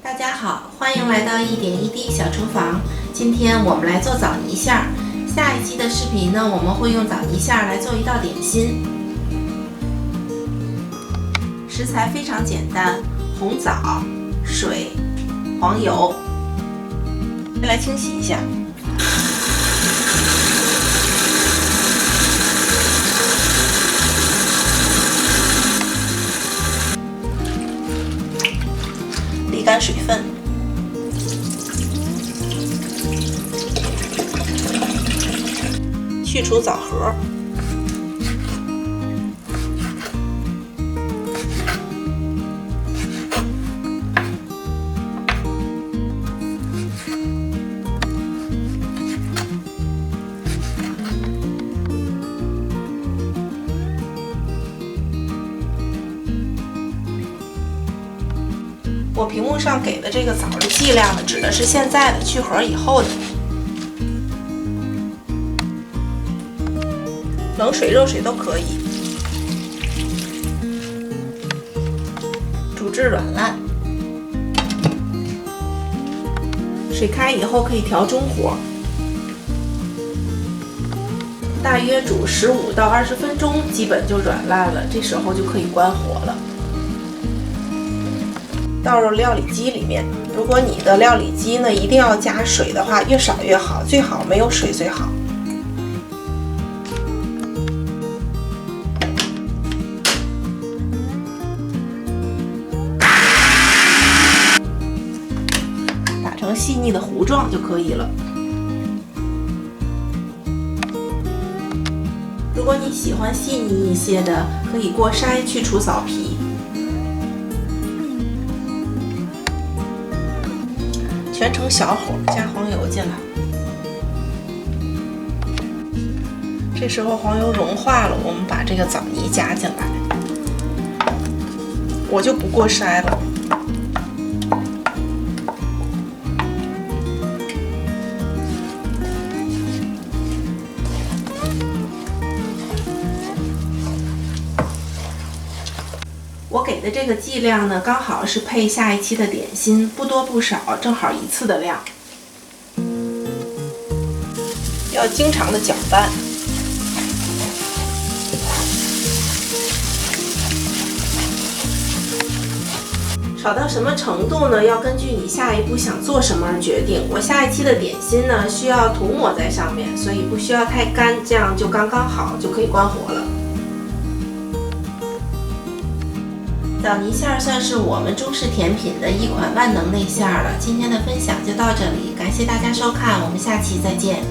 大家好，欢迎来到一点一滴小厨房。今天我们来做枣泥馅儿。下一期的视频呢，我们会用枣泥馅儿来做一道点心。食材非常简单，红枣、水、黄油。先来清洗一下。沥干水分，去除枣核，我屏幕上给的这个枣的剂量呢，指的是现在的，去核以后的。冷水、热水都可以。煮至软烂，水开以后可以调中火，大约煮15到20分钟，基本就软烂了。这时候就可以关火了。倒入料理机里面，如果你的料理机呢一定要加水的话，越少越好，最好没有水最好。打成细腻的糊状就可以了。如果你喜欢细腻一些的，可以过筛去除枣皮。全程小火加黄油进来，这时候黄油融化了，我们把这个枣泥加进来，我就不过筛了。我给的这个剂量呢，刚好是配下一期的点心，不多不少，正好一次的量。要经常的搅拌。炒到什么程度呢？要根据你下一步想做什么而决定。我下一期的点心呢，需要涂抹在上面，所以不需要太干，这样就刚刚好，就可以关火了。枣泥馅儿算是我们中式甜品的一款万能内馅儿了。今天的分享就到这里，感谢大家收看，我们下期再见。